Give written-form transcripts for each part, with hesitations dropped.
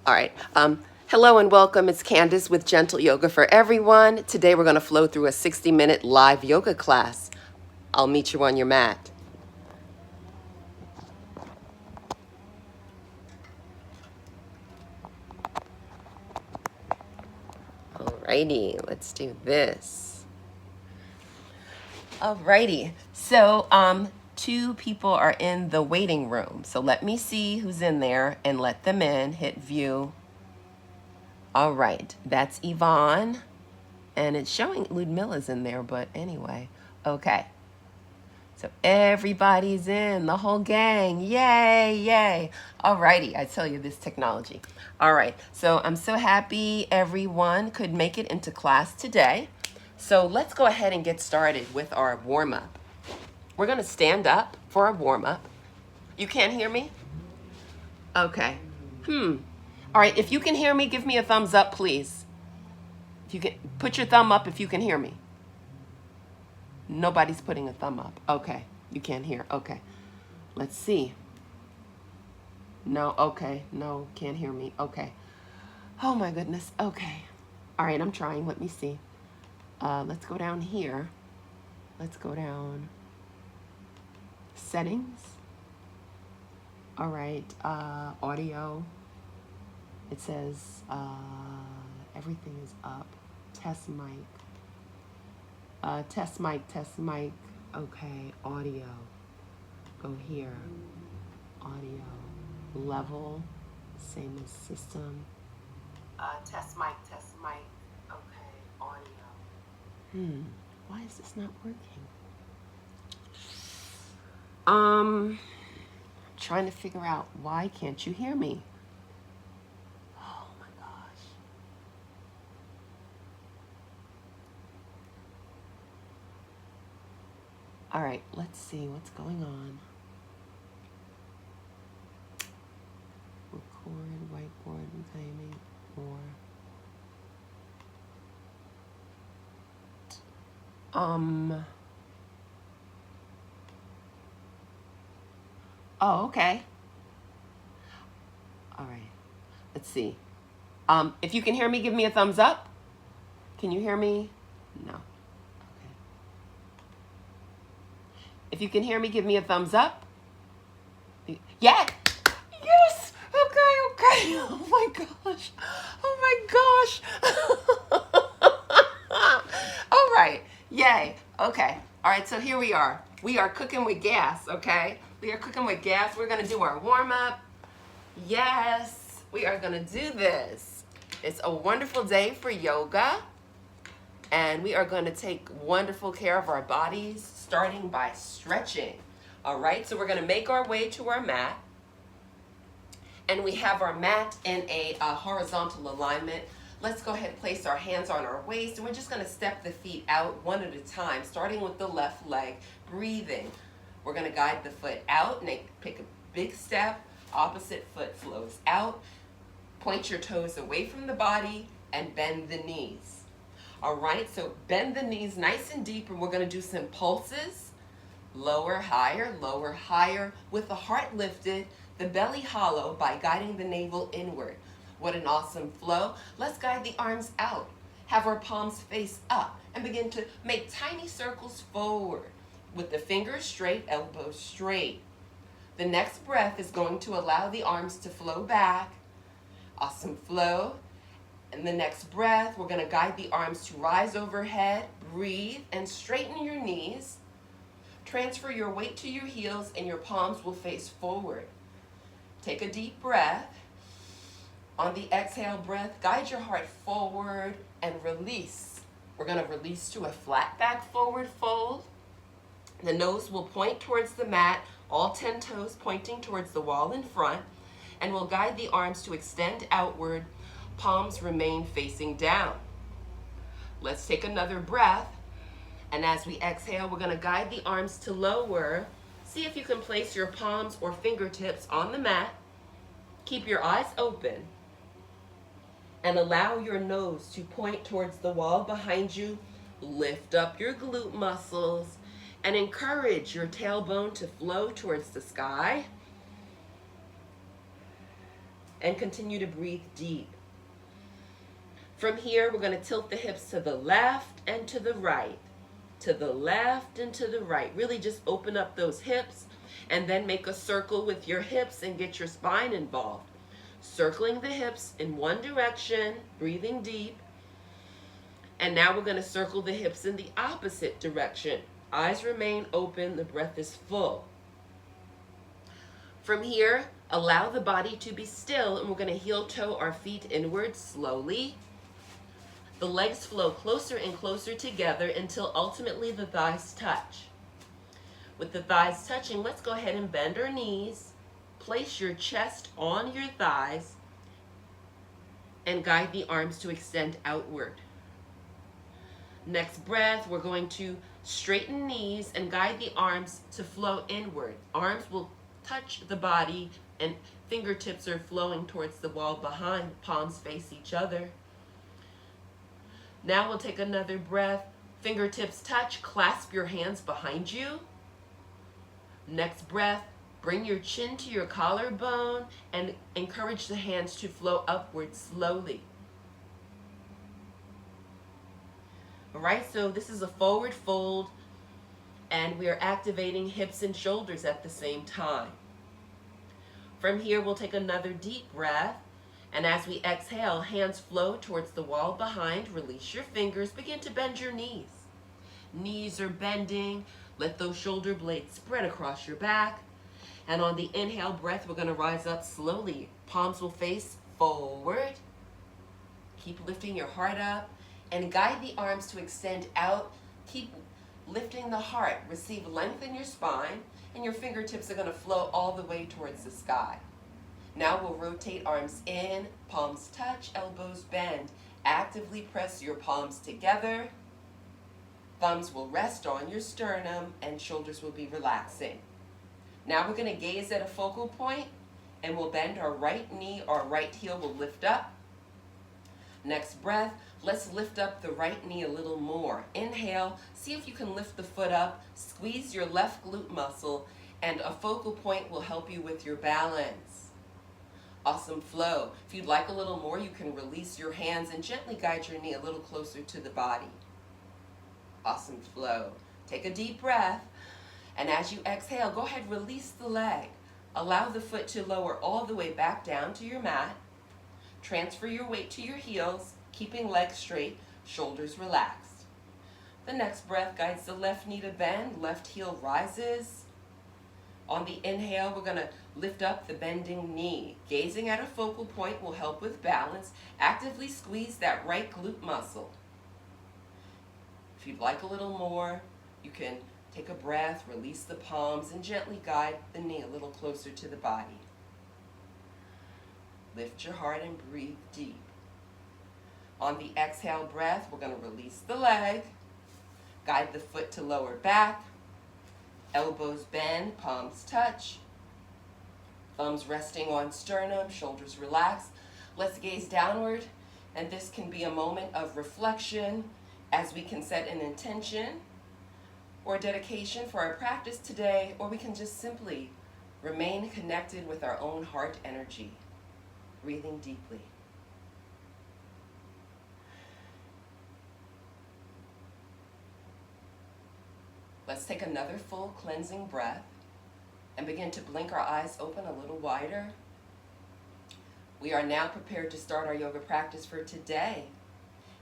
All right. Hello and welcome. It's Candace with Gentle Yoga for Everyone. Today we're going to flow through a 60-minute live yoga class. I'll meet you on your mat. Alrighty, let's do this. Alrighty. So, two people are in the waiting room. So let me see who's in there and let them in. Hit view. All right, that's Yvonne. And it's showing Ludmilla's in there, but anyway. Okay. So everybody's in, the whole gang. Yay, yay. Alrighty, I tell you, this technology. All right, so I'm so happy everyone could make it into class today. So let's go ahead and get started with our warm-up. We're gonna stand up for our warm-up. You can't hear me? Okay. All right, if you can hear me, give me a thumbs up, please. If you can, put your thumb up if you can hear me. Nobody's putting a thumb up. Okay, you can't hear. Okay, let's see. No, okay, no, can't hear me. Okay. Oh my goodness. Okay. All right, I'm trying. Let me see. Let's go down here. Let's go down. Settings. All right, audio. It says everything is up. Test mic. Test mic. Okay, audio. Go here. Audio. Level. Same as system. Test mic. Okay, audio. Why is this not working? Trying to figure out why can't you hear me? Oh my gosh. All right, let's see what's going on. Record, whiteboard, reclaiming, more. Oh, okay. All right. Let's see. If you can hear me, give me a thumbs up. Can you hear me? No. Okay. If you can hear me, give me a thumbs up. Yeah. Yes. Okay. Oh my gosh. All right. Yay. Okay. All right. So here we are. We are cooking with gas. Okay. We are cooking with gas. We're going to do our warm up. Yes. We are going to do this. It's a wonderful day for yoga. And we are going to take wonderful care of our bodies, starting by stretching. All right, so we're going to make our way to our mat. And we have our mat in a horizontal alignment. Let's go ahead and place our hands on our waist. And we're just going to step the feet out one at a time, starting with the left leg, breathing. We're going to guide the foot out and pick a big step. Opposite foot flows out. Point your toes away from the body and bend the knees. All right, so bend the knees nice and deep, and we're going to do some pulses. Lower, higher, with the heart lifted, the belly hollow by guiding the navel inward. What an awesome flow. Let's guide the arms out. Have our palms face up and begin to make tiny circles forward with the fingers straight, elbows straight. The next breath is going to allow the arms to flow back. Awesome flow. And the next breath, we're going to guide the arms to rise overhead, breathe, and straighten your knees. Transfer your weight to your heels, and your palms will face forward. Take a deep breath. On the exhale breath, guide your heart forward and release. We're going to release to a flat back forward fold. The nose will point towards the mat, all 10 toes pointing towards the wall in front, and we'll guide the arms to extend outward. Palms remain facing down. Let's take another breath. And as we exhale, we're going to guide the arms to lower. See if you can place your palms or fingertips on the mat. Keep your eyes open. And allow your nose to point towards the wall behind you. Lift up your glute muscles and encourage your tailbone to flow towards the sky. And continue to breathe deep. From here, we're going to tilt the hips to the left and to the right. To the left and to the right. Really just open up those hips and then make a circle with your hips and get your spine involved. Circling the hips in one direction, breathing deep. And now we're going to circle the hips in the opposite direction. Eyes remain open, the breath is full. From here, allow the body to be still, and we're going to heel toe our feet inward slowly. The legs flow closer and closer together until ultimately the thighs touch. With the thighs touching, let's go ahead and bend our knees. Place your chest on your thighs and guide the arms to extend outward. Next breath, we're going to straighten knees and guide the arms to flow inward. Arms will touch the body and fingertips are flowing towards the wall behind. Palms face each other. Now we'll take another breath. Fingertips touch, clasp your hands behind you. Next breath, bring your chin to your collarbone and encourage the hands to flow upward slowly. All right, so this is a forward fold, and we are activating hips and shoulders at the same time. From here, we'll take another deep breath, and as we exhale, hands flow towards the wall behind. Release your fingers, begin to bend your knees. Knees are bending. Let those shoulder blades spread across your back. And on the inhale breath, we're going to rise up slowly. Palms will face forward. Keep lifting your heart up and guide the arms to extend out. Keep lifting the heart. Receive length in your spine, and your fingertips are going to flow all the way towards the sky. Now we'll rotate arms in, palms touch, elbows bend. Actively press your palms together. Thumbs will rest on your sternum and shoulders will be relaxing. Now we're going to gaze at a focal point and we'll bend our right knee, our right heel will lift up. Next breath, let's lift up the right knee a little more. Inhale, see if you can lift the foot up, squeeze your left glute muscle, and a focal point will help you with your balance. Awesome flow. If you'd like a little more, you can release your hands and gently guide your knee a little closer to the body. Awesome flow. Take a deep breath, and as you exhale, go ahead, release the leg. Allow the foot to lower all the way back down to your mat. Transfer your weight to your heels, keeping legs straight, shoulders relaxed. The next breath guides the left knee to bend, left heel rises. On the inhale, we're going to lift up the bending knee. Gazing at a focal point will help with balance. Actively squeeze that right glute muscle. If you'd like a little more, you can take a breath, release the palms, and gently guide the knee a little closer to the body. Lift your heart and breathe deep. On the exhale breath, we're going to release the leg, guide the foot to lower back, elbows bend, palms touch, thumbs resting on sternum, shoulders relaxed. Let's gaze downward, and this can be a moment of reflection as we can set an intention or dedication for our practice today, or we can just simply remain connected with our own heart energy, breathing deeply. Let's take another full cleansing breath and begin to blink our eyes open a little wider. We are now prepared to start our yoga practice for today.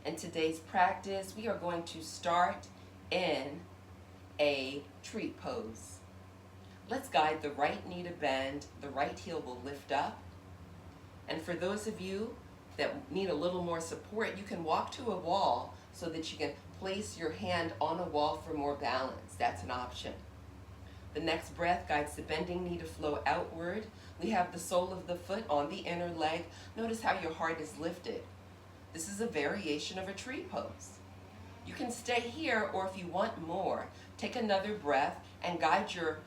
In today's practice, we are going to start in a tree pose. Let's guide the right knee to bend, the right heel will lift up. And for those of you that need a little more support, you can walk to a wall so that you can place your hand on a wall for more balance. That's an option. The next breath guides the bending knee to flow outward. We have the sole of the foot on the inner leg. Notice how your heart is lifted. This is a variation of a tree pose. You can stay here, or if you want more, take another breath and guide your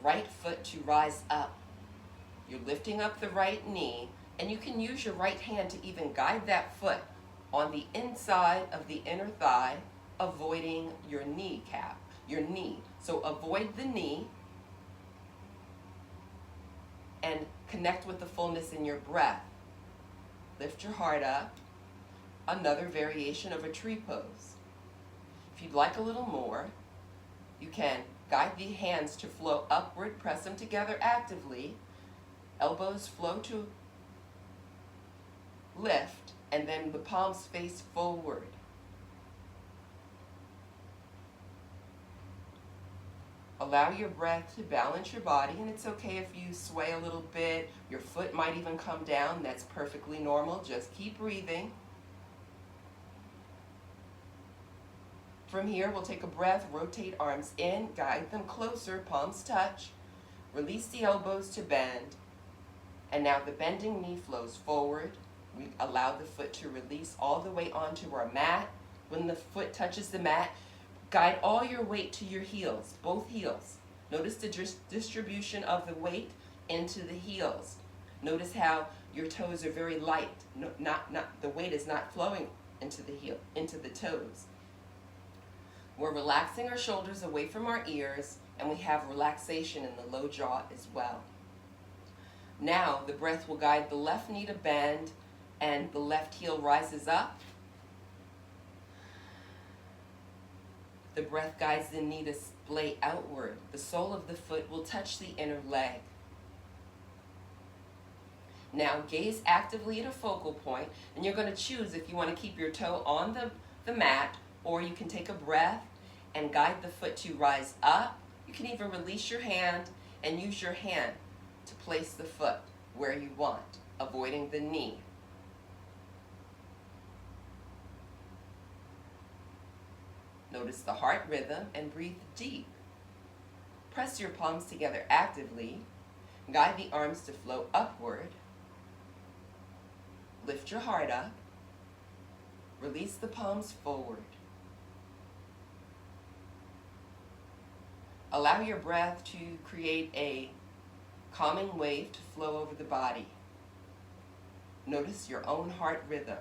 right foot to rise up. You're lifting up the right knee, and you can use your right hand to even guide that foot on the inside of the inner thigh, avoiding your kneecap, your knee. So avoid the knee and Connect with the fullness in your breath. Lift your heart up. Another variation of a tree pose. If you'd like a little more, you can guide the hands to flow upward, press them together actively. Elbows flow to lift, and then the palms face forward. Allow your breath to balance your body, and it's okay if you sway a little bit. Your foot might even come down. That's perfectly normal. Just keep breathing. From here, we'll take a breath, rotate arms in, guide them closer, palms touch. Release the elbows to bend. And now the bending knee flows forward. We allow the foot to release all the way onto our mat. When the foot touches the mat, guide all your weight to your heels, both heels. Notice the distribution of the weight into the heels. Notice how your toes are very light. The weight is not flowing into the heel, into the toes. We're relaxing our shoulders away from our ears, and we have relaxation in the low jaw as well. Now the breath will guide the left knee to bend, and the left heel rises up. The breath guides the knee to splay outward. The sole of the foot will touch the inner leg. Now gaze actively at a focal point, and you're going to choose if you want to keep your toe on the mat, or you can take a breath and guide the foot to rise up. You can even release your hand and use your hand to place the foot where you want, avoiding the knee. Notice the heart rhythm and breathe deep. Press your palms together actively. Guide the arms to flow upward. Lift your heart up. Release the palms forward. Allow your breath to create a calming wave to flow over the body. Notice your own heart rhythm.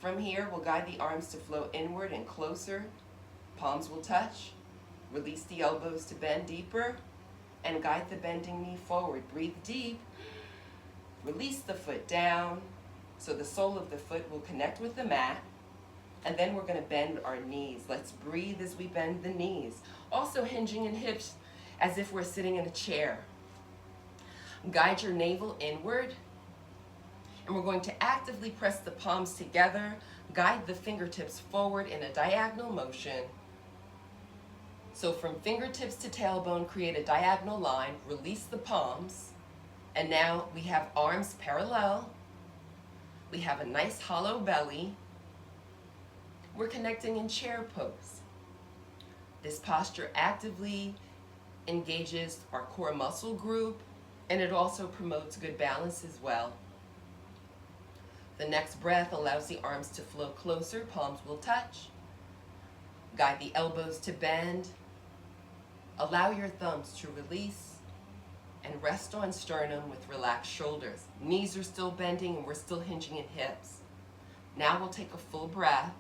From here, we'll guide the arms to flow inward and closer. Palms will touch. Release the elbows to bend deeper, and guide the bending knee forward. Breathe deep. Release the foot down, so the sole of the foot will connect with the mat. And then we're going to bend our knees. Let's breathe as we bend the knees. Also hinging in hips as if we're sitting in a chair. Guide your navel inward. And we're going to actively press the palms together. Guide the fingertips forward in a diagonal motion. So from fingertips to tailbone, create a diagonal line. Release the palms. And now we have arms parallel. We have a nice hollow belly. We're connecting in chair pose. This posture actively engages our core muscle group, and it also promotes good balance as well. The next breath allows the arms to flow closer, palms will touch. Guide the elbows to bend. Allow your thumbs to release and rest on sternum with relaxed shoulders. Knees are still bending and we're still hinging in hips. Now we'll take a full breath.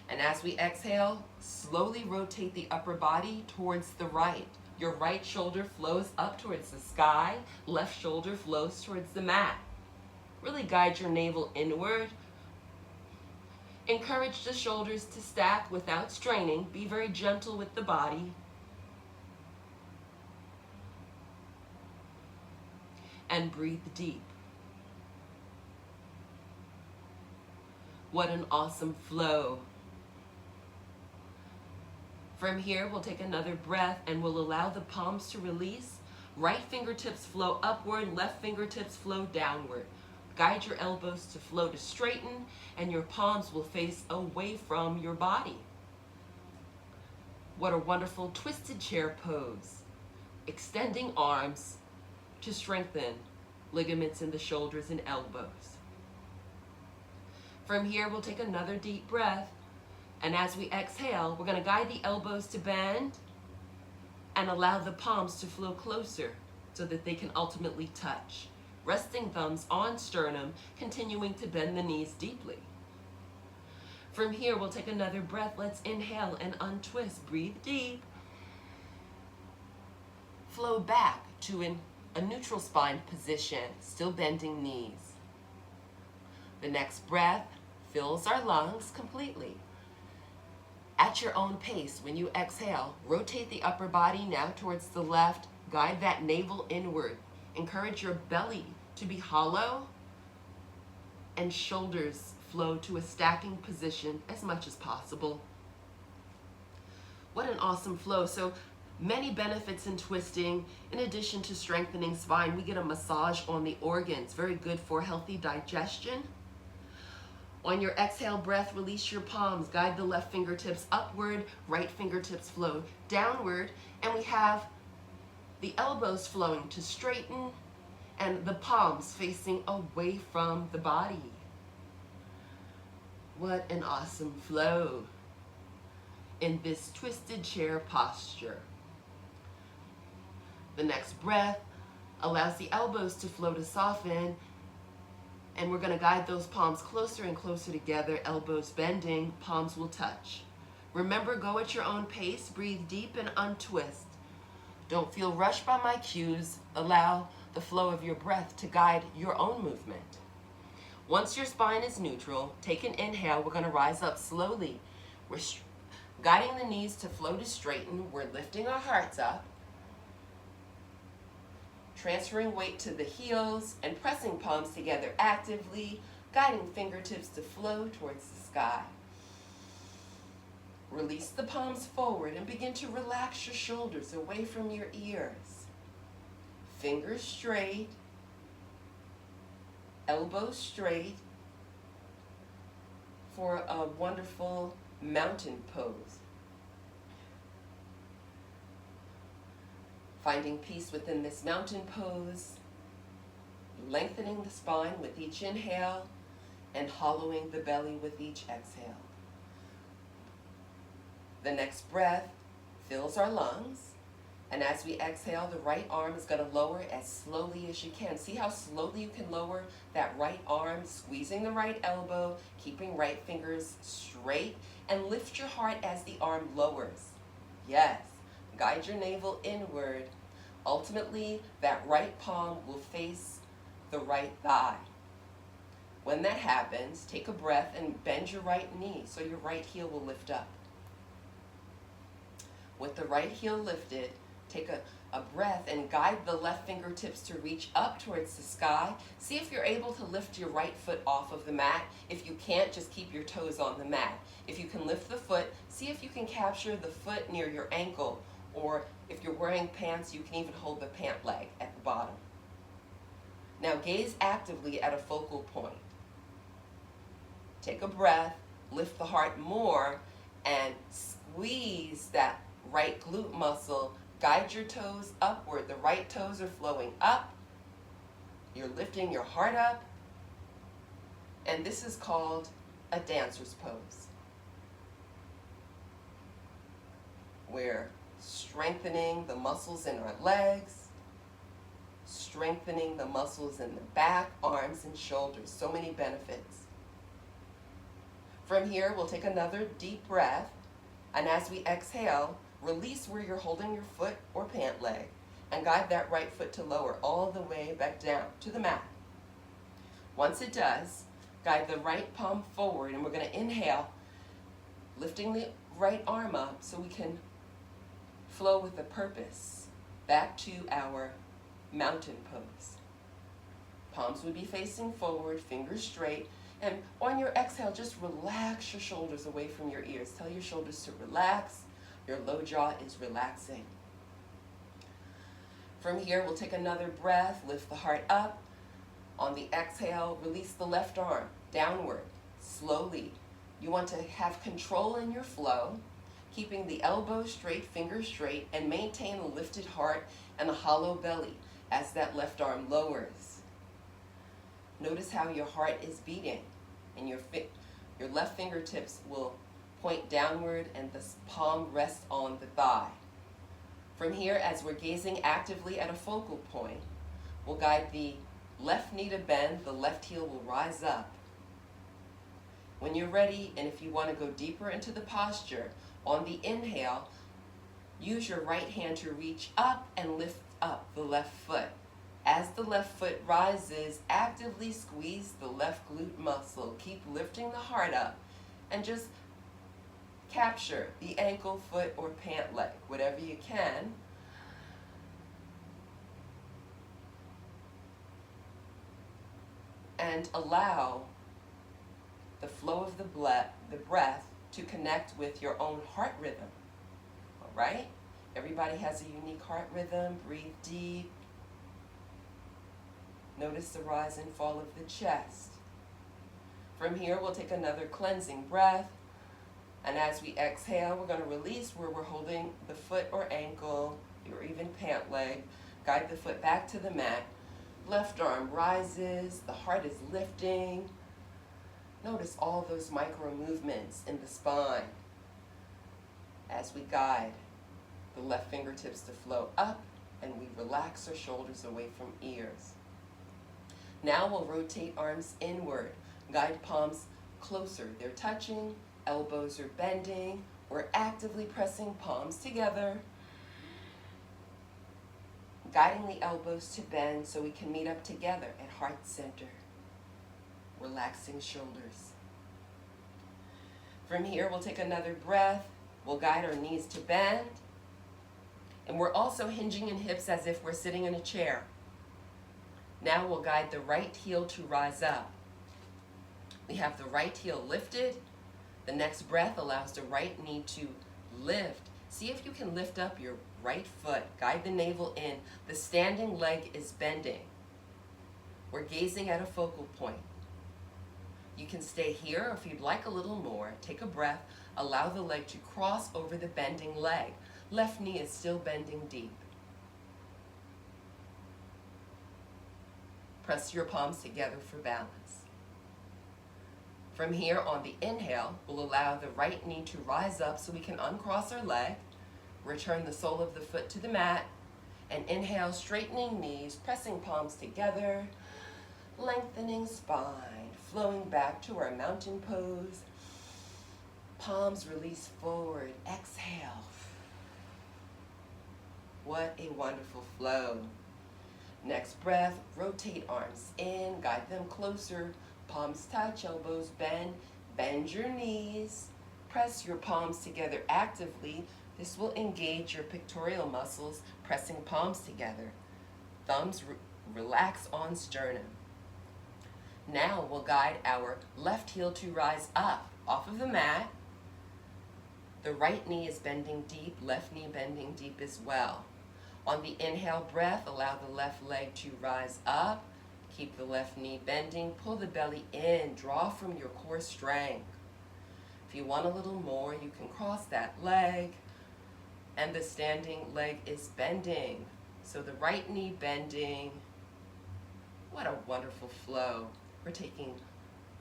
And as we exhale, slowly rotate the upper body towards the right. Your right shoulder flows up towards the sky, left shoulder flows towards the mat. Really guide your navel inward. Encourage the shoulders to stack without straining. Be very gentle with the body. And breathe deep. What an awesome flow. From here, we'll take another breath and we'll allow the palms to release. Right fingertips flow upward, left fingertips flow downward. Guide your elbows to flow to straighten, and your palms will face away from your body. What a wonderful twisted chair pose. Extending arms to strengthen ligaments in the shoulders and elbows. From here, we'll take another deep breath. And as we exhale, we're going to guide the elbows to bend and allow the palms to flow closer so that they can ultimately touch. Resting thumbs on sternum, continuing to bend the knees deeply. From here, we'll take another breath. Let's inhale and untwist. Breathe deep. Flow back to an a neutral spine position, still bending knees. The next breath fills our lungs completely. At your own pace, when you exhale, rotate the upper body now towards the left, guide that navel inward. Encourage your belly to be hollow and shoulders flow to a stacking position as much as possible. What an awesome flow. So many benefits in twisting. In addition to strengthening spine, we get a massage on the organs, very good for healthy digestion. On your exhale breath, release your palms, guide the left fingertips upward, right fingertips flow downward, and we have the elbows flowing to straighten and the palms facing away from the body. What an awesome flow in this twisted chair posture. The next breath allows the elbows to flow to soften, and we're going to guide those palms closer and closer together, elbows bending, palms will touch. Remember, go at your own pace, breathe deep and untwist. Don't feel rushed by my cues. Allow the flow of your breath to guide your own movement. Once your spine is neutral, take an inhale. We're going to rise up slowly. We're guiding the knees to flow to straighten. We're lifting our hearts up. Transferring weight to the heels and pressing palms together actively, guiding fingertips to flow towards the sky. Release the palms forward and begin to relax your shoulders away from your ears. Fingers straight, elbows straight for a wonderful mountain pose. Finding peace within this mountain pose, lengthening the spine with each inhale and hollowing the belly with each exhale. The next breath fills our lungs, and as we exhale, the right arm is going to lower as slowly as you can. See how slowly you can lower that right arm, squeezing the right elbow, keeping right fingers straight, and lift your heart as the arm lowers. Yes. Guide your navel inward. Ultimately, that right palm will face the right thigh. When that happens, take a breath and bend your right knee so your right heel will lift up. With the right heel lifted, take a breath and guide the left fingertips to reach up towards the sky. See if you're able to lift your right foot off of the mat. If you can't, just keep your toes on the mat. If you can lift the foot, see if you can capture the foot near your ankle. Or if you're wearing pants, you can even hold the pant leg at the bottom. Now gaze actively at a focal point. Take a breath, lift the heart more, and squeeze that right glute muscle. Guide your toes upward. The right toes are flowing up. You're lifting your heart up. And this is called a dancer's pose. We're strengthening the muscles in our legs, strengthening the muscles in the back, arms, and shoulders. So many benefits. From here, we'll take another deep breath, and as we exhale, release where you're holding your foot or pant leg, and guide that right foot to lower all the way back down to the mat. Once it does, guide the right palm forward, and we're going to inhale, lifting the right arm up so we can flow with a purpose back to our mountain pose. Palms would be facing forward, fingers straight, and on your exhale, just relax your shoulders away from your ears. Tell your shoulders to relax. Your low jaw is relaxing. From here, we'll take another breath, lift the heart up. On the exhale, release the left arm downward, slowly. You want to have control in your flow, keeping the elbows straight, fingers straight, and maintain a lifted heart and a hollow belly as that left arm lowers. Notice how your heart is beating, and your left fingertips will point downward and the palm rests on the thigh. From here, as we're gazing actively at a focal point, we'll guide the left knee to bend, the left heel will rise up. When you're ready, and if you want to go deeper into the posture, on the inhale, use your right hand to reach up and lift up the left foot. As the left foot rises, actively squeeze the left glute muscle. Keep lifting the heart up and just capture the ankle, foot, or pant leg, whatever you can. And allow the flow of the breath to connect with your own heart rhythm. All right? Everybody has a unique heart rhythm. Breathe deep. Notice the rise and fall of the chest. From here, we'll take another cleansing breath. And as we exhale, we're going to release where we're holding the foot or ankle or even pant leg. Guide the foot back to the mat. Left arm rises. The heart is lifting. Notice all those micro movements in the spine as we guide the left fingertips to flow up and we relax our shoulders away from ears. Now we'll rotate arms inward. Guide palms closer. They're touching, elbows are bending. We're actively pressing palms together. Guiding the elbows to bend so we can meet up together at heart center. Relaxing shoulders. From here, we'll take another breath. We'll guide our knees to bend. And we're also hinging in hips as if we're sitting in a chair. Now we'll guide the right heel to rise up. We have the right heel lifted. The next breath allows the right knee to lift. See if you can lift up your right foot. Guide the navel in. The standing leg is bending. We're gazing at a focal point. You can stay here, or if you'd like a little more, take a breath. Allow the leg to cross over the bending leg. Left knee is still bending deep. Press your palms together for balance. From here, on the inhale, we'll allow the right knee to rise up so we can uncross our leg. Return the sole of the foot to the mat. And inhale, straightening knees, pressing palms together, lengthening spine, flowing back to our mountain pose. Palms release forward. Exhale. What a wonderful flow. Next breath, rotate arms in, guide them closer. Palms touch, elbows bend. Bend your knees. Press your palms together actively. This will engage your pectoral muscles, pressing palms together. Thumbs relax on sternum. Now we'll guide our left heel to rise up off of the mat. The right knee is bending deep, left knee bending deep as well. On the inhale breath, allow the left leg to rise up. Keep the left knee bending. Pull the belly in. Draw from your core strength. If you want a little more, you can cross that leg. And the standing leg is bending. So the right knee bending. What a wonderful flow. We're taking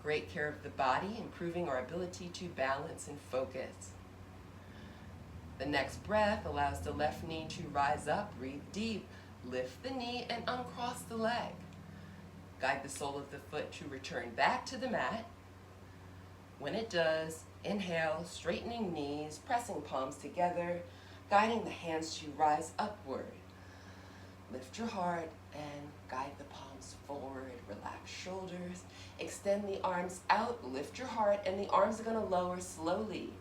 great care of the body, improving our ability to balance and focus. The next breath allows the left knee to rise up. Breathe deep. Lift the knee and uncross the leg. Guide the sole of the foot to return back to the mat. When it does, inhale, straightening knees, pressing palms together, guiding the hands to rise upward. Lift your heart and guide the palms forward. Relax shoulders. Extend the arms out. Lift your heart, and the arms are going to lower slowly.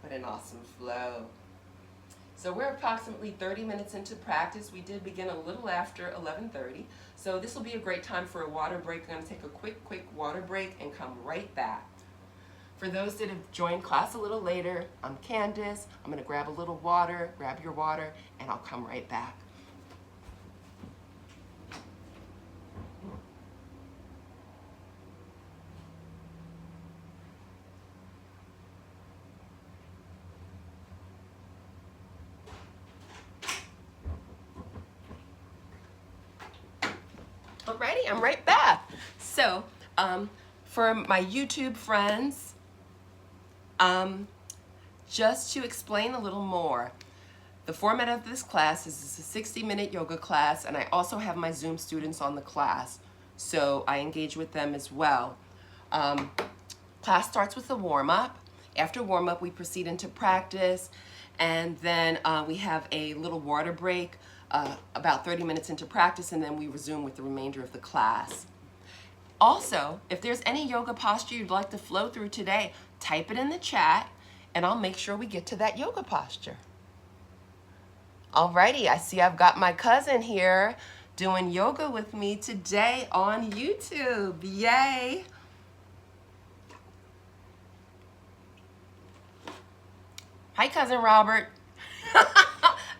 What an awesome flow. So we're approximately 30 minutes into practice. We did begin a little after 11:30. So this will be a great time for a water break. I'm going to take a quick water break and come right back. For those that have joined class a little later, I'm Candace. I'm going to grab a little water, grab your water, and I'll come right back. Alrighty, I'm right back. So, for my YouTube friends, just to explain a little more, the format of this class is a 60-minute yoga class, and I also have my Zoom students on the class, so I engage with them as well. Class starts with a warm-up. After warm-up, we proceed into practice, And then we have a little water break about 30 minutes into practice, and then we resume with the remainder of the class. Also, if there's any yoga posture you'd like to flow through today, type it in the chat, and I'll make sure we get to that yoga posture. Alrighty, I see I've got my cousin here doing yoga with me today on YouTube. Yay! Hi, Cousin Robert.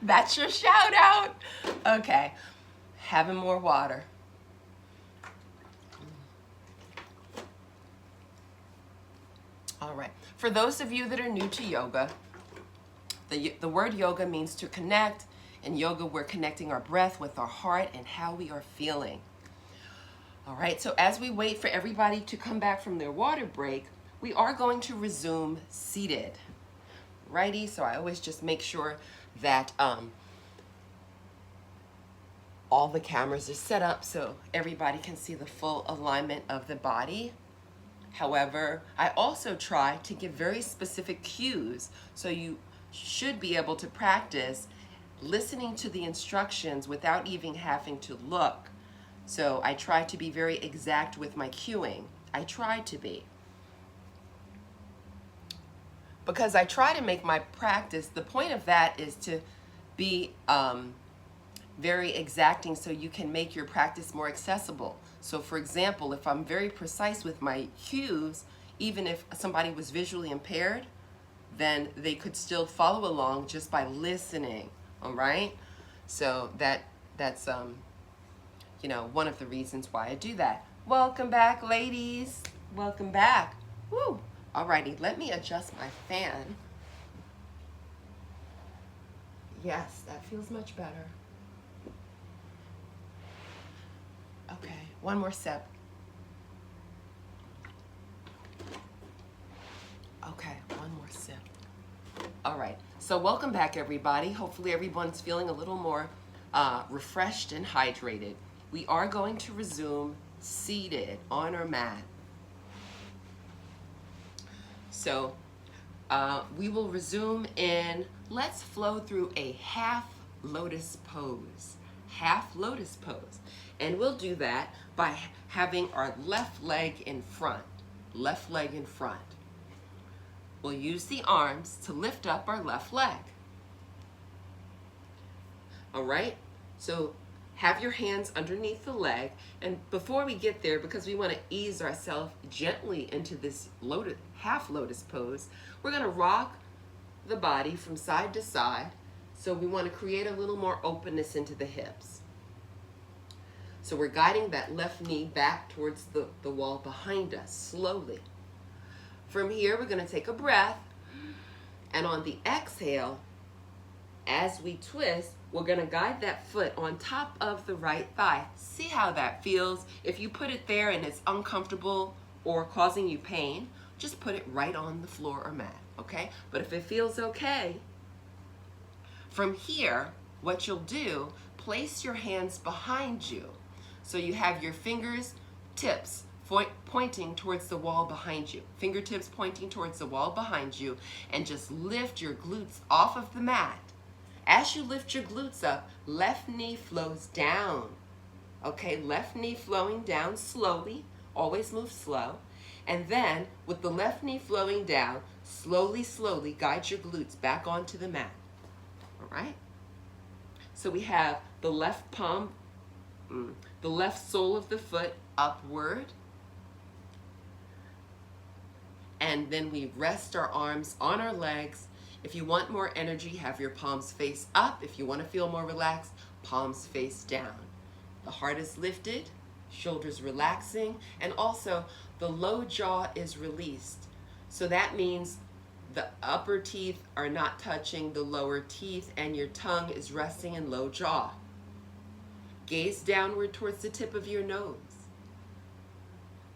That's your shout out. Okay, having more water. All right, for those of you that are new to yoga, the word yoga means to connect. In yoga, we're connecting our breath with our heart and how we are feeling. All right, so as we wait for everybody to come back from their water break, we are going to resume seated. Righty, so I always just make sure that all the cameras are set up so everybody can see the full alignment of the body. However, I also try to give very specific cues, so you should be able to practice listening to the instructions without even having to look. So I try to be very exact with my cueing. I try to be. Because I try to make my practice, the point of that is to be very exacting so you can make your practice more accessible. So for example, if I'm very precise with my cues, even if somebody was visually impaired, then they could still follow along just by listening, all right? So that's you know, one of the reasons why I do that. Welcome back, ladies. Welcome back. Woo! Alrighty, let me adjust my fan. Yes, that feels much better. Okay, one more sip. Okay, one more sip. All right, so welcome back, everybody. Hopefully everyone's feeling a little more refreshed and hydrated. We are going to resume seated on our mat. So we will resume in, let's flow through a half lotus pose. Half lotus pose. And we'll do that by having our left leg in front. Left leg in front. We'll use the arms to lift up our left leg. All right? So have your hands underneath the leg, and before we get there, because we want to ease ourselves gently into this half lotus pose, we're going to rock the body from side to side. So we want to create a little more openness into the hips. So we're guiding that left knee back towards the wall behind us, slowly. From here, we're going to take a breath, and on the exhale, as we twist, we're going to guide that foot on top of the right thigh. See how that feels? If you put it there and it's uncomfortable or causing you pain, just put it right on the floor or mat, okay? But if it feels okay, from here, what you'll do, place your hands behind you. So you have your fingers, tips, pointing towards the wall behind you. Fingertips pointing towards the wall behind you, and just lift your glutes off of the mat. As you lift your glutes up, left knee flows down. Okay, left knee flowing down slowly. Always move slow. And then, with the left knee flowing down, slowly, slowly guide your glutes back onto the mat. All right? So we have the left palm, the left sole of the foot upward. And then we rest our arms on our legs. If you want more energy, have your palms face up. If you want to feel more relaxed, palms face down. The heart is lifted, shoulders relaxing, and also the low jaw is released. So that means the upper teeth are not touching the lower teeth, and your tongue is resting in low jaw. Gaze downward towards the tip of your nose.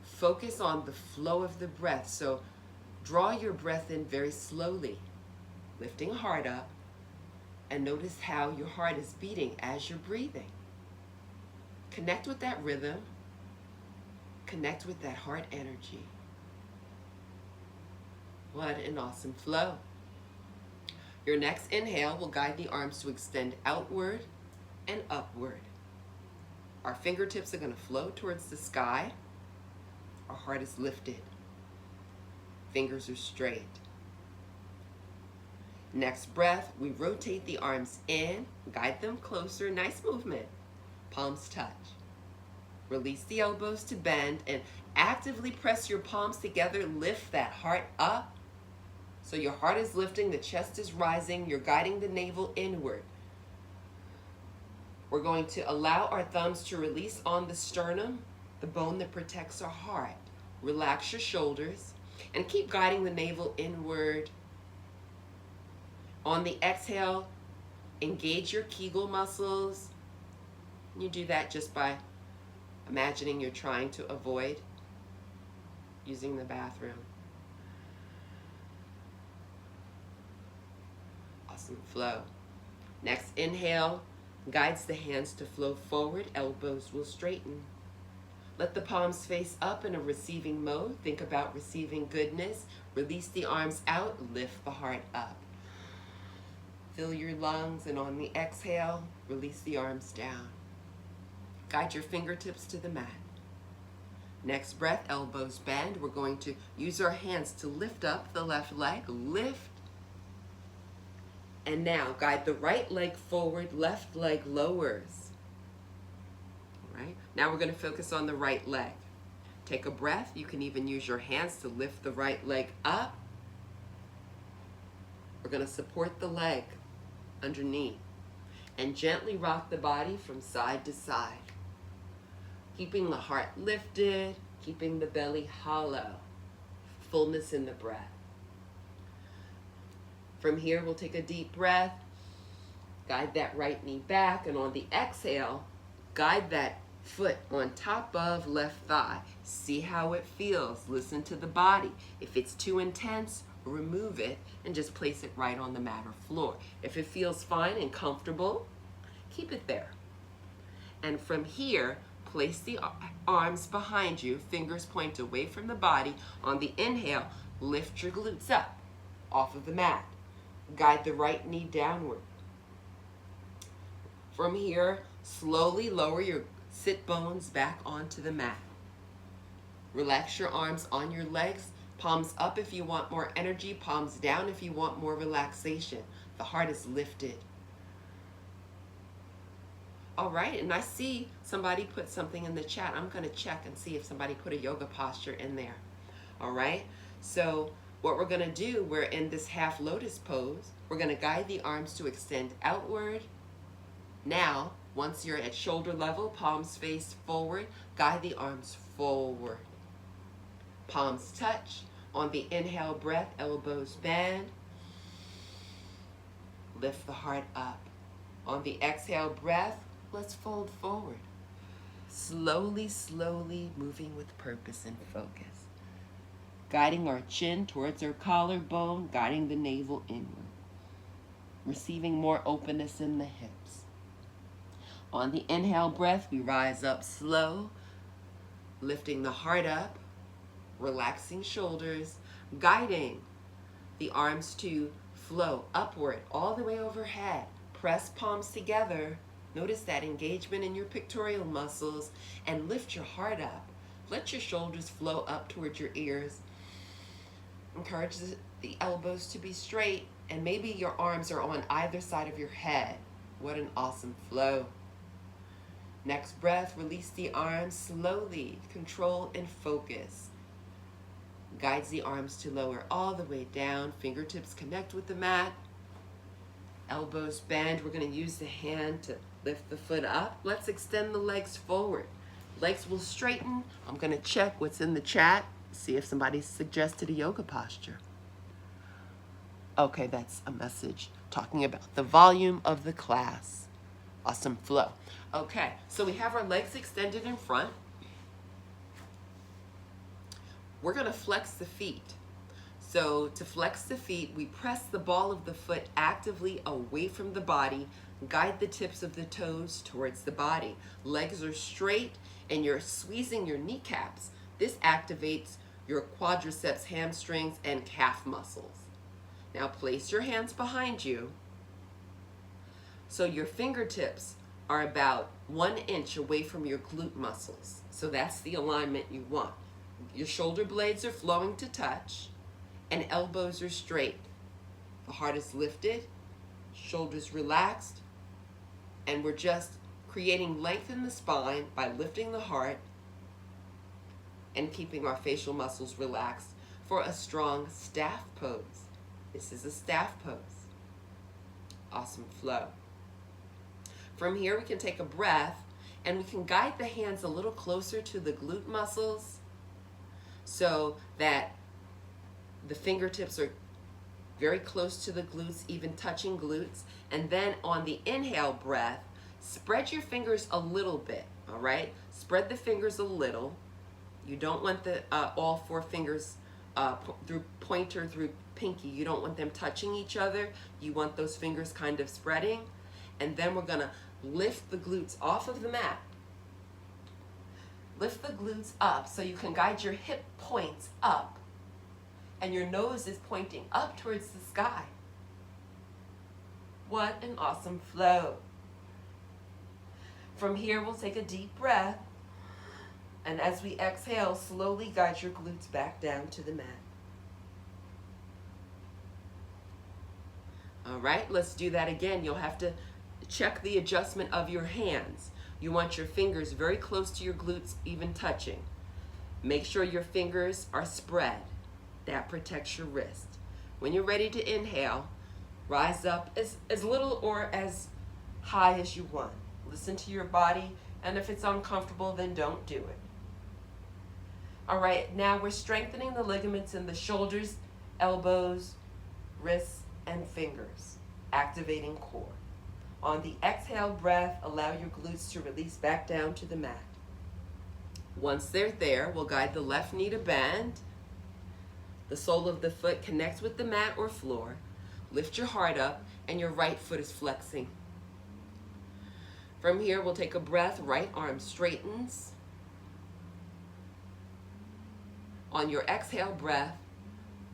Focus on the flow of the breath. So draw your breath in very slowly, lifting heart up, and notice how your heart is beating as you're breathing. Connect with that rhythm. Connect with that heart energy. What an awesome flow. Your next inhale will guide the arms to extend outward and upward. Our fingertips are going to flow towards the sky. Our heart is lifted. Fingers are straight. Next breath, we rotate the arms in, guide them closer, nice movement. Palms touch. Release the elbows to bend and actively press your palms together. Lift that heart up. So your heart is lifting, the chest is rising, you're guiding the navel inward. We're going to allow our thumbs to release on the sternum, the bone that protects our heart. Relax your shoulders and keep guiding the navel inward. On the exhale, engage your Kegel muscles. You do that just by imagining you're trying to avoid using the bathroom. Awesome flow. Next inhale guides the hands to flow forward, elbows will straighten. Let the palms face up in a receiving mode. Think about receiving goodness. Release the arms out, lift the heart up. Fill your lungs, and on the exhale, release the arms down. Guide your fingertips to the mat. Next breath, elbows bend. We're going to use our hands to lift up the left leg. Lift. And now guide the right leg forward, left leg lowers. All right. Now we're going to focus on the right leg. Take a breath. You can even use your hands to lift the right leg up. We're going to support the leg underneath and gently rock the body from side to side. Keeping the heart lifted, keeping the belly hollow. Fullness in the breath. From here, we'll take a deep breath. Guide that right knee back, and on the exhale, guide that foot on top of left thigh. See how it feels. Listen to the body. If it's too intense, remove it and just place it right on the mat or floor. If it feels fine and comfortable, keep it there. And from here, place the arms behind you, fingers point away from the body. On the inhale, lift your glutes up off of the mat. Guide the right knee downward. From here, slowly lower your sit bones back onto the mat. Relax your arms on your legs. Palms up if you want more energy, palms down if you want more relaxation. The heart is lifted. All right, and I see somebody put something in the chat. I'm going to check and see if somebody put a yoga posture in there. All right, so what we're going to do, we're in this half lotus pose. We're going to guide the arms to extend outward. Now, once you're at shoulder level, palms face forward, guide the arms forward. Palms touch. On the inhale breath, elbows bend. Lift the heart up. On the exhale breath, let's fold forward. Slowly, slowly moving with purpose and focus. Guiding our chin towards our collarbone, guiding the navel inward. Receiving more openness in the hips. On the inhale breath, we rise up slow, lifting the heart up. Relaxing shoulders, guiding the arms to flow upward all the way overhead. Press palms together. Notice that engagement in your pectoral muscles and lift your heart up. Let your shoulders flow up towards your ears. Encourage the elbows to be straight, and maybe your arms are on either side of your head. What an awesome flow. Next breath, release the arms slowly. Control and focus. Guides the arms to lower all the way down. Fingertips connect with the mat. Elbows bend. We're going to use the hand to lift the foot up. Let's extend the legs forward. Legs will straighten. I'm going to check what's in the chat. See if somebody suggested a yoga posture. Okay, that's a message talking about the volume of the class. Awesome flow. Okay, so we have our legs extended in front. We're going to flex the feet. So to flex the feet, we press the ball of the foot actively away from the body, guide the tips of the toes towards the body. Legs are straight and you're squeezing your kneecaps. This activates your quadriceps, hamstrings, and calf muscles. Now place your hands behind you so your fingertips are about 1 inch away from your glute muscles. So that's the alignment you want. Your shoulder blades are flowing to touch and elbows are straight. The heart is lifted, shoulders relaxed, and we're just creating length in the spine by lifting the heart and keeping our facial muscles relaxed for a strong staff pose. This is a staff pose. Awesome flow. From here, we can take a breath and we can guide the hands a little closer to the glute muscles so that the fingertips are very close to the glutes, even touching glutes. And then on the inhale breath, spread your fingers a little bit, all right? Spread the fingers a little. You don't want the all 4 fingers through pointer through pinky. You don't want them touching each other. You want those fingers kind of spreading. And then we're gonna lift the glutes off of the mat. Lift the glutes up so you can guide your hip points up and your nose is pointing up towards the sky. What an awesome flow. From here, we'll take a deep breath, and as we exhale, slowly guide your glutes back down to the mat. All right, let's do that again. You'll have to check the adjustment of your hands. You want your fingers very close to your glutes, even touching. Make sure your fingers are spread. That protects your wrist. When you're ready to inhale, rise up as little or as high as you want. Listen to your body, and if it's uncomfortable, then don't do it. All right, now we're strengthening the ligaments in the shoulders, elbows, wrists, and fingers, activating core. On the exhale breath, allow your glutes to release back down to the mat. Once they're there, we'll guide the left knee to bend. The sole of the foot connects with the mat or floor. Lift your heart up, and your right foot is flexing. From here, we'll take a breath. Right arm straightens. On your exhale breath,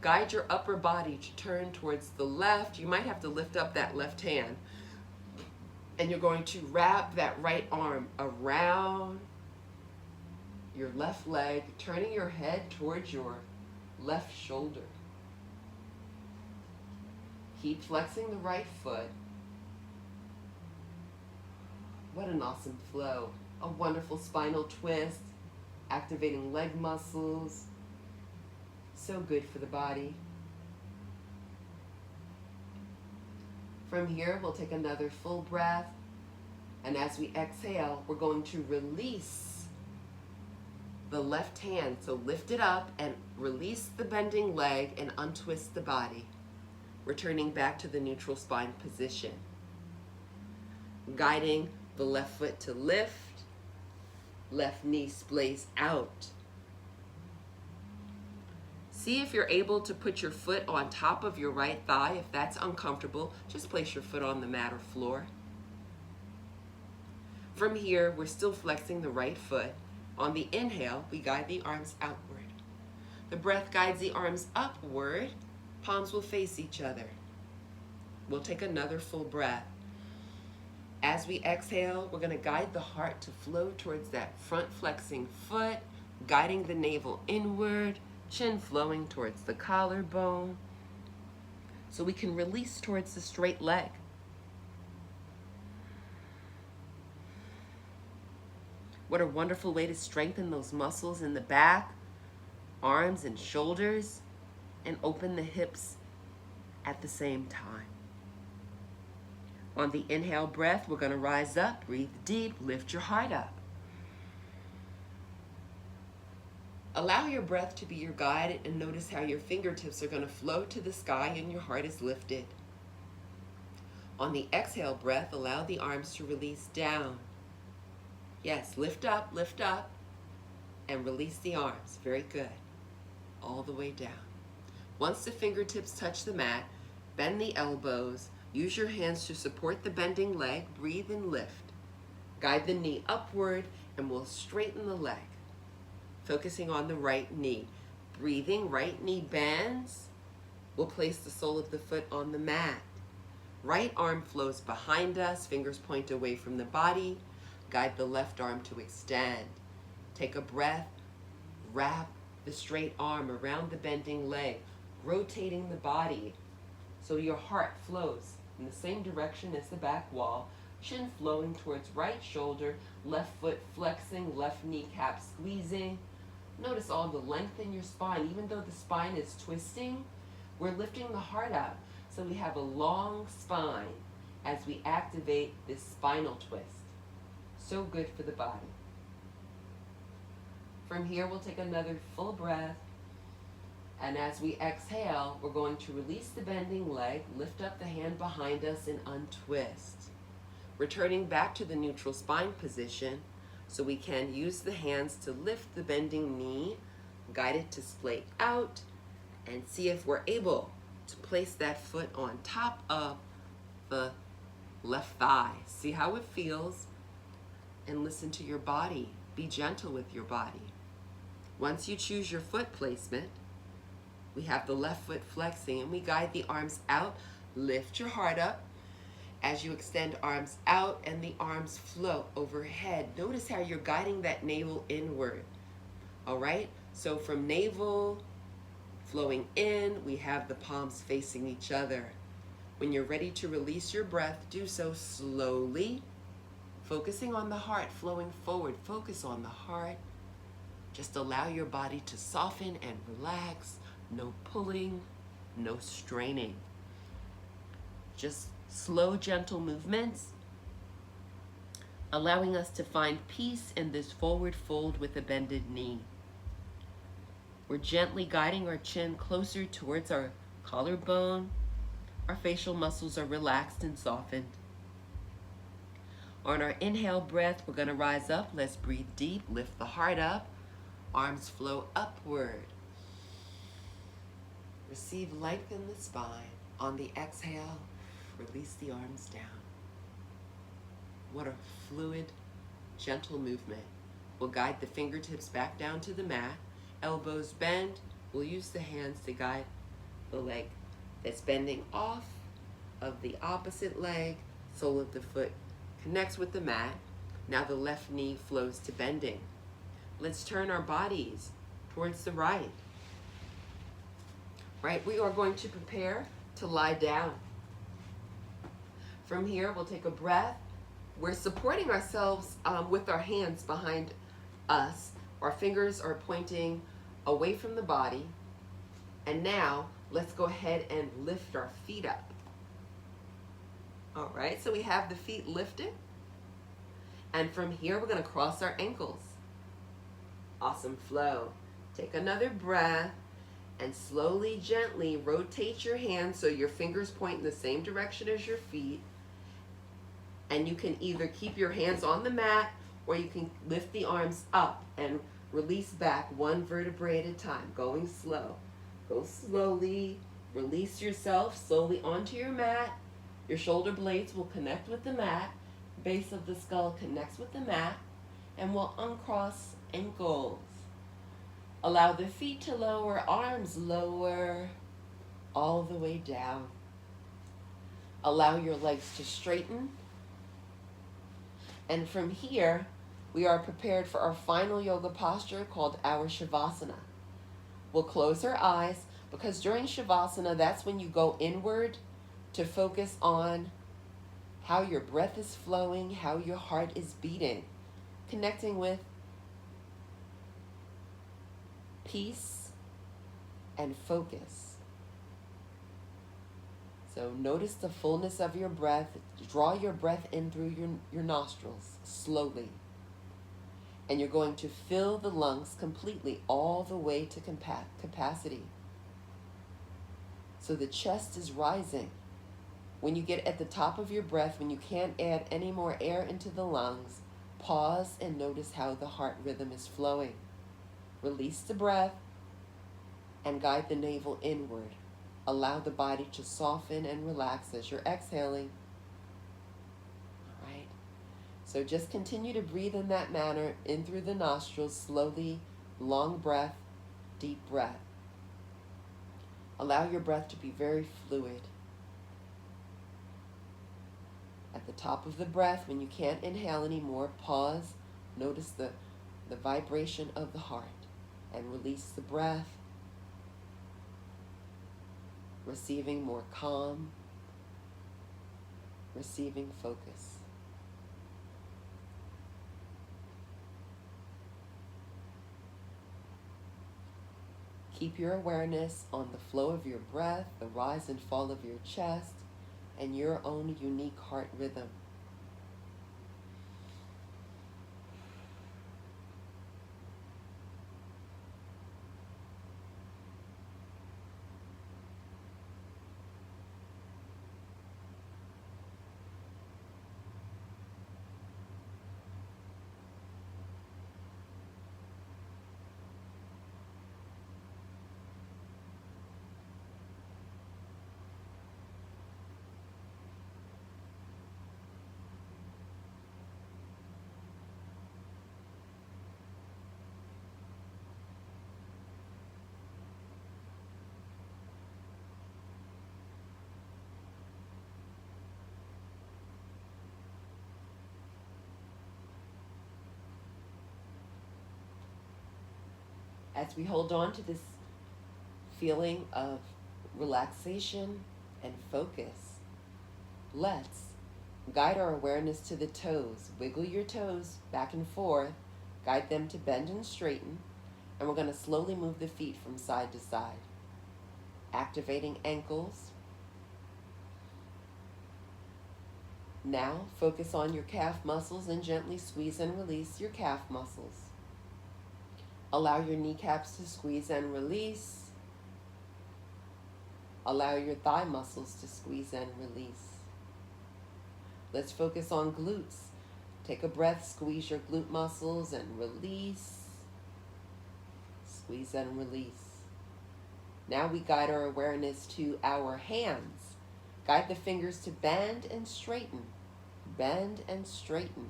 guide your upper body to turn towards the left. You might have to lift up that left hand. And you're going to wrap that right arm around your left leg, turning your head towards your left shoulder. Keep flexing the right foot. What an awesome flow. A wonderful spinal twist, activating leg muscles. So good for the body. From here, we'll take another full breath. And as we exhale, we're going to release the left hand. So lift it up and release the bending leg and untwist the body. Returning back to the neutral spine position. Guiding the left foot to lift, left knee splays out. See if you're able to put your foot on top of your right thigh. If that's uncomfortable, just place your foot on the mat or floor. From here, we're still flexing the right foot. On the inhale, we guide the arms outward. The breath guides the arms upward. Palms will face each other. We'll take another full breath. As we exhale, we're going to guide the heart to flow towards that front flexing foot, guiding the navel inward, chin flowing towards the collarbone, so we can release towards the straight leg. What a wonderful way to strengthen those muscles in the back, arms and shoulders, and open the hips at the same time. On the inhale breath, we're going to rise up, breathe deep, lift your heart up. Allow your breath to be your guide and notice how your fingertips are going to float to the sky and your heart is lifted. On the exhale breath, allow the arms to release down. Yes, lift up, and release the arms. Very good. All the way down. Once the fingertips touch the mat, bend the elbows. Use your hands to support the bending leg. Breathe and lift. Guide the knee upward and we'll straighten the leg. Focusing on the right knee. Breathing, right knee bends. We'll place the sole of the foot on the mat. Right arm flows behind us, fingers point away from the body. Guide the left arm to extend. Take a breath, wrap the straight arm around the bending leg, rotating the body so your heart flows in the same direction as the back wall, chin flowing towards right shoulder, left foot flexing, left kneecap squeezing. Notice all the length in your spine. Even though the spine is twisting, we're lifting the heart up. So we have a long spine as we activate this spinal twist. So good for the body. From here, we'll take another full breath. And as we exhale, we're going to release the bending leg, lift up the hand behind us and untwist. Returning back to the neutral spine position, so we can use the hands to lift the bending knee, guide it to splay out, and see if we're able to place that foot on top of the left thigh. See how it feels, and listen to your body. Be gentle with your body. Once you choose your foot placement, we have the left foot flexing, and we guide the arms out. Lift your heart up as you extend arms out and the arms float overhead. Notice how you're guiding that navel inward. All right, so from navel flowing in, we have the palms facing each other. When you're ready to release your breath, do so slowly, focusing on the heart flowing forward. Focus on the heart. Just allow your body to soften and relax. No pulling, no straining. Just slow, gentle movements, allowing us to find peace in this forward fold with a bended knee. We're gently guiding our chin closer towards our collarbone. Our facial muscles are relaxed and softened. On our inhale breath, we're going to rise up. Let's breathe deep, lift the heart up, arms flow upward. Receive length in the spine. On the exhale, release the arms down. What a fluid, gentle movement. We'll guide the fingertips back down to the mat. Elbows bend. We'll use the hands to guide the leg that's bending off of the opposite leg. Sole of the foot connects with the mat. Now the left knee flows to bending. Let's turn our bodies towards the right. Right, we are going to prepare to lie down. From here, we'll take a breath. We're supporting ourselves with our hands behind us. Our fingers are pointing away from the body. And now, let's go ahead and lift our feet up. All right, so we have the feet lifted. And from here, we're gonna cross our ankles. Awesome flow. Take another breath. And slowly, gently rotate your hands so your fingers point in the same direction as your feet. And you can either keep your hands on the mat or you can lift the arms up and release back one vertebrae at a time, going slow. Go slowly, release yourself slowly onto your mat. Your shoulder blades will connect with the mat. Base of the skull connects with the mat. And we'll uncross ankles. Allow the feet to lower, arms lower, all the way down. Allow your legs to straighten. And from here, we are prepared for our final yoga posture called our Shavasana. We'll close our eyes because during Shavasana, that's when you go inward to focus on how your breath is flowing, how your heart is beating, connecting with peace and focus. So notice the fullness of your breath. Draw your breath in through your nostrils slowly. And you're going to fill the lungs completely all the way to capacity. So the chest is rising. When you get at the top of your breath, when you can't add any more air into the lungs, pause and notice how the heart rhythm is flowing. Release the breath and guide the navel inward. Allow the body to soften and relax as you're exhaling. All right. So just continue to breathe in that manner, in through the nostrils, slowly, long breath, deep breath. Allow your breath to be very fluid. At the top of the breath, when you can't inhale anymore, pause. Notice the vibration of the heart and release the breath, receiving more calm, receiving focus. Keep your awareness on the flow of your breath, the rise and fall of your chest, and your own unique heart rhythm. As we hold on to this feeling of relaxation and focus, let's guide our awareness to the toes. Wiggle your toes back and forth, guide them to bend and straighten, and we're going to slowly move the feet from side to side, activating ankles. Now focus on your calf muscles and gently squeeze and release your calf muscles. Allow your kneecaps to squeeze and release. Allow your thigh muscles to squeeze and release. Let's focus on glutes. Take a breath, squeeze your glute muscles and release. Squeeze and release. Now we guide our awareness to our hands. Guide the fingers to bend and straighten. Bend and straighten.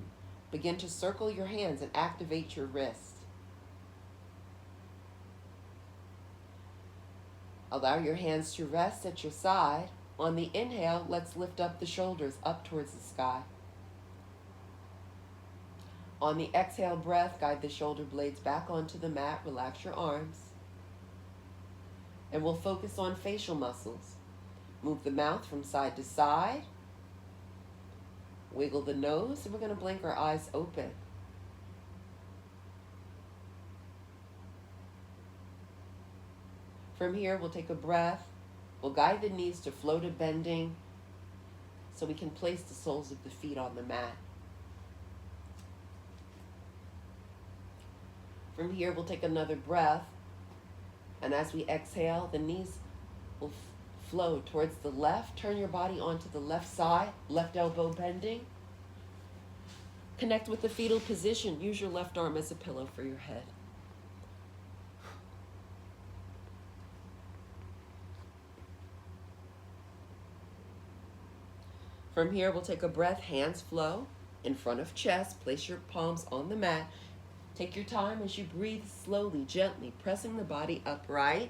Begin to circle your hands and activate your wrist. Allow your hands to rest at your side. On the inhale, let's lift up the shoulders up towards the sky. On the exhale breath, guide the shoulder blades back onto the mat. Relax your arms. And we'll focus on facial muscles. Move the mouth from side to side. Wiggle the nose, and we're going to blink our eyes open. From here, we'll take a breath. We'll guide the knees to flow to bending so we can place the soles of the feet on the mat. From here, we'll take another breath. And as we exhale, the knees will flow towards the left. Turn your body onto the left side, left elbow bending. Connect with the fetal position. Use your left arm as a pillow for your head. From here, we'll take a breath, hands flow in front of chest. Place your palms on the mat. Take your time as you breathe slowly, gently, pressing the body upright,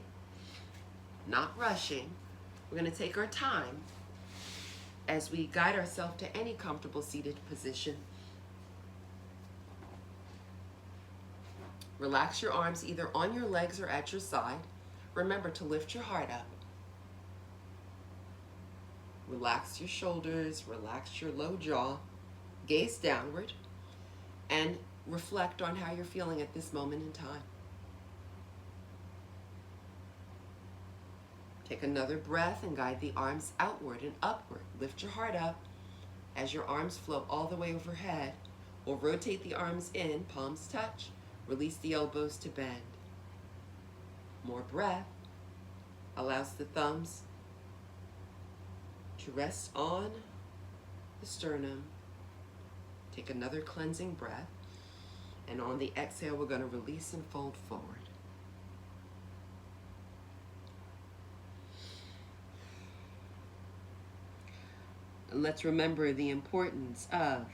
not rushing. We're going to take our time as we guide ourselves to any comfortable seated position. Relax your arms either on your legs or at your side. Remember to lift your heart up. Relax your shoulders, relax your low jaw, gaze downward, and reflect on how you're feeling at this moment in time. Take another breath and guide the arms outward and upward. Lift your heart up as your arms flow all the way overhead. We'll rotate the arms in, palms touch, release the elbows to bend. More breath allows the thumbs to rest on the sternum. Take another cleansing breath. And on the exhale, we're going to release and fold forward. And let's remember the importance of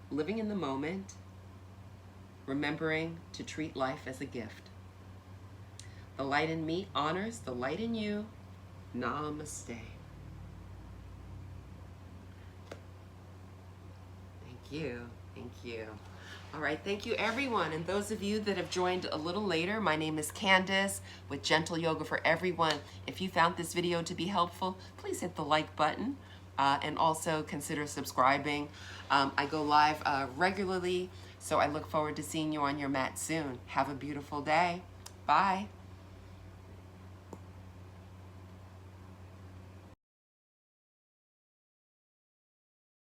living in the moment, remembering to treat life as a gift. The light in me honors the light in you. Namaste. Thank you. Thank you. All right, thank you everyone. And those of you that have joined a little later, my name is Candace with Gentle Yoga for Everyone. If you found this video to be helpful, please hit the like button and also consider subscribing. I go live regularly, so I look forward to seeing you on your mat soon. Have a beautiful day. Bye.